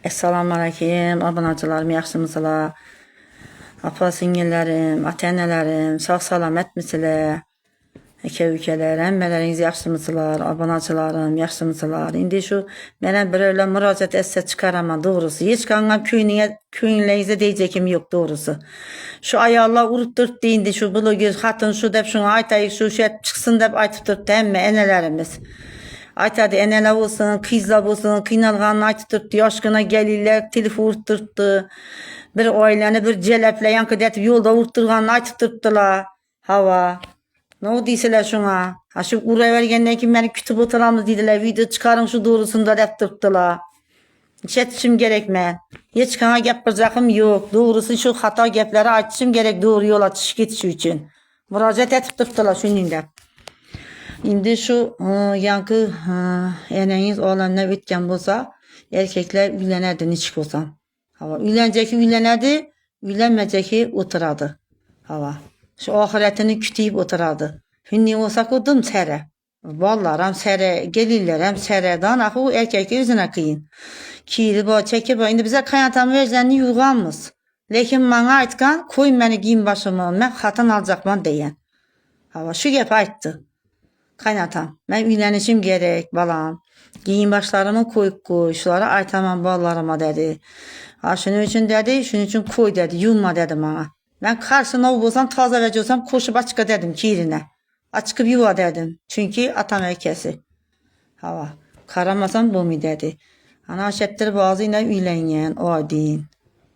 Assalamu alaikum, abunacılarım, yaxşımısınızlar? Apa singillerim, ata-enələrim, sağ salamat misilər? Ülkelər, əmmələriniz yaxşımısınızlar? Abunacılarım, yaxşımısınızlar? İndi şu mənə bir öyle müracaat etsə çıxarama doğrusu. Hiç kanka köyünləyizə deyəcəkim yok doğrusu. Şu ayarlar urup durdu indi şu bloger hatın şu dep şunu aytayıq şu şey çıxsın dep aytıp durdu əmmə enelərimiz. Aytadı eneler olsun, kızlar olsun, kıynalğanını aytıp durdu, yaşkına gelirler, telefon vurtturdu. Bir aileni bir celeplə yankı detip yolda vurtturğanını aytıp durdular. Hava. Ne oldu deyseler şuna? Ha şu uraya vergenden ki beni kütüp oturamız dediler, video çıkarın şu doğrusunda dep durdular. Hiç etişim gerekme. Hiç kana yapacağım yok. Doğrusu şu hata gepleri açışım gerek doğru yola çıkış için. Müracaat etip durdular şunun da. Şimdi şu yankı eneniz oğlanlar bitken bolsa erkekler ülenerdi niçik olsam. Hava üleneceki ülenerdi, ülenmeyeceki oturadı. Hava. Şu ahiretini kütüyüp oturadı. Hünni olsa kodum sere. Vallaram sere, gelirlerim sereden ahı erkekler yüzüne kıyın. Kiri bu çekip indi bize kaynatan vereceğini yuğanmız. Lekin bana aytkan koyun beni giyin başımı ben hatan alacakman diyen. Hava şu gep ayttı. Kaynatam, ben üylenişim gerek balam. Giyin başlarımı koy, şulara aytamam ballarıma dedi. Ha şunun için dedi, şunun için koy dedi, yumma dedi bana. Ben karşına olsam, taze vereceksem koşup açık dedim kirine. Açıkıp yuva dedim. Çünkü atam erkesi. Hava, karamasam bu mu dedi. Ana aşettir bazıyla üylenyen, o deyin.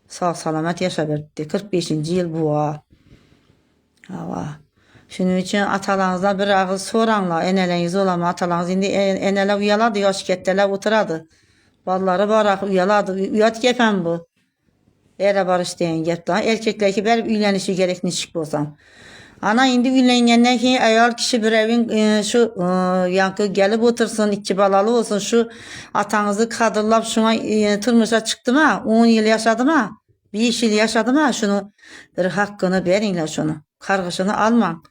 Sağ salamet yaşaberdi. 45. yıl bu ha. Hava. Şunun için atalarınızdan bir ağız soranlar, eneleriniz olama atalarınız indi eneler uyaladı, yaş ketteler oturadı. Balları barak uyaladı, uyat gepen bu. Ere barış deyin getler. Erkekler ki benim üylenişi gerek nişik olsam. Ana indi üylengenler ki ayol kişi bir evin şu yankı gelip otursun, iki balalı olsun, şu atanızı kadırlap şuna tırmışa çıktı mı, 10 yıl yaşadı mı, 5 yıl yaşadı mı, şunu bir hakkını verinler şunu. Kargışını almam.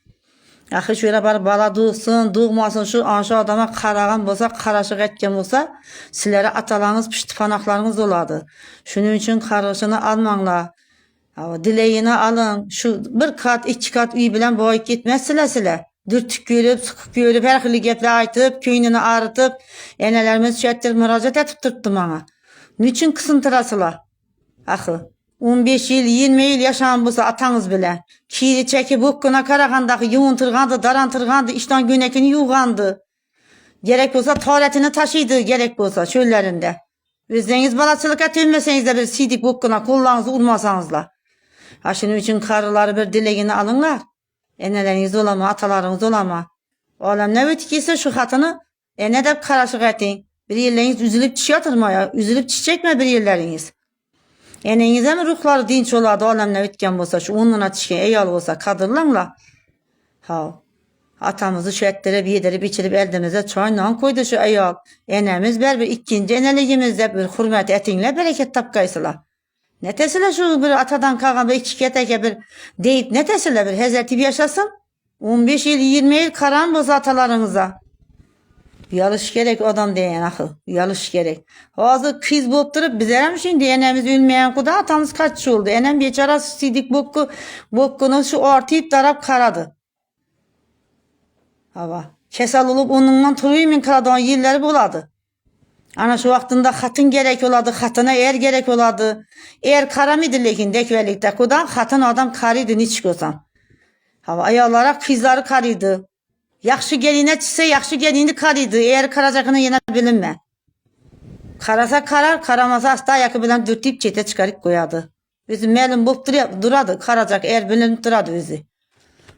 Axı şöyle bala doğsun, doğmasın şu anşı adama karağan bolsa, karaşık etken bolsa, sizlere atalarınız piştipanaklarınız oladı. Şunun için karışını almanla, dileğini alın, şu bir kat, iki kat üy bilen boyuk gitmez sile. Dürtük görüp, sıkıp görüp, her xili gepler aytıp, köyününü ağrıtıp, enelerimiz şöyle müracaat etip tuttu bana. Niçin kısıntırasıla? Axı. 15 yıl, 20 yıl yaşayan bolsa atanız bile. Kiri çekip hukkuna karagandaki yuğuntırgandı, darantırgandı, işten günekini yuğandı. Gerek olsa tuvaletini taşıydı, gerek olsa çöllerinde. Özleriniz balasılık etmeseniz de bir sidik hukkuna kulağınızı urmasanızla. Ha şunun için karıları bir dileğini alınlar. Eneleriniz olama, atalarınız olama. Oğlum ne ötekiyse şu hatını ne de karaşık etin. Bir yerleriniz üzülüp çiş yatırmaya, üzülüp çiçek mi bir yerleriniz? Enenize mi ruhları dinç oladı olanlar bitken olsa şu onunla çişken eyal olsa kadırlanla. Ha. Atamızı şu ettirip yedirip içirip eldimize çayla koydu şu eyal. Enemiz bir ikinci eneliğimizde bir hürmet etinle bereket tapkaysıla. Ne tesile şu bir atadan kalkan bir iki keteke bir deyip ne tesile bir hezertip yaşasın. 15 yıl 20 yıl karan boz atalarınıza. Yalış gerek adam diyen akıl. Yalış gerek. Ağzı kız bulup durup bizler mi şimdi enemiz ülmeyen kuda atamız kaç oldu. Enem beçara sidik bokkunu şu ortayıp darap karadı. Hava. Kesal olup onunla turuyumun karadan yılları buladı. Ana şu vaktinde hatın gerek oladı. Hatına er gerek oladı. Er karamıydı lekin dekvelikte kuda hatın adam karıydı niçik olsam. Hava ayarlara kızları karıydı. Yaxşı geline çıksa yaxşı gelini karıydı. Eğer karacakını yine bilinme. Karasa karar, karamasa hasta ayakı bilen dürtüp çete çıkarıp koyadı. Bizi melum bulup duradı. Karacak eğer bilinip duradı bizi.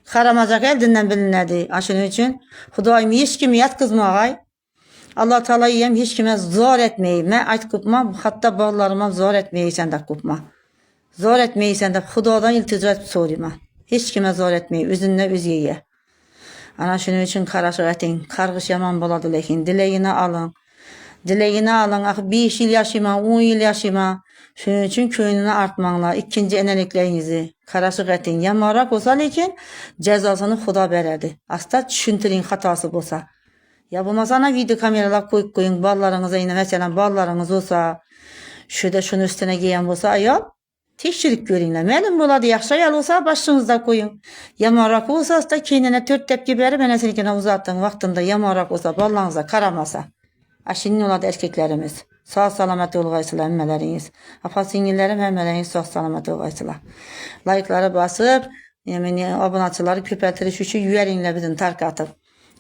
Karamacak eldinden bilinedi. Aşının için Hudayım hiç kimi yat kızmağay. Allah Teala yiyem hiç kime zor etmeyi. Me ayt kupma hatta bağlarıma zor etmeyi sen de kupma. Zor etmeyi sen de Hudadan iltica et sorayım. Hiç kime zor etmeyi. Üzünle üzüye. Ana şunun için karaşık etin. Kargış yaman boladı lekin. Dileğini alın. Dileğini alın. 5 yıl yaşayma, 10 yıl yaşayma. Şunun için köyünü artmanla. İkinci eneliklerinizi. Karaşık etin. Yamarak olsa lekin cezasını Huda beredi. Asla düşüntürün hatası olsa. Ya bu masana video kameralar koyup koyun. Ballarınıza yine mesela ballarınız olsa. Şurada şunun üstüne giyen olsa ayol. Teşvirik görünler. Mənim buladı yaxşı ayol olsa başınızda koyun. Yamarak olsa da kendine 4 tepki beri ben seninkine uzattığın vaktinde yamarak olsa ballanıza karamasa. Aşinin oladı erkeklerimiz. Sağ salamet olgaysılar emmeleriniz. Apa singillerim emmeleriniz sağ salamet olgaysılar. Layıklara basıp yani abunatçıları köpeltiriş üçün yüyerinle bizim tark atıp.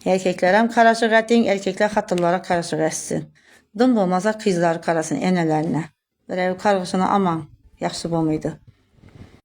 Erkeklerim karışık etin, erkekler hatırlara karışık etsin. Dım olmasa kızlar karasın enelerine. Böyle karışına aman yaxşı bu muydu?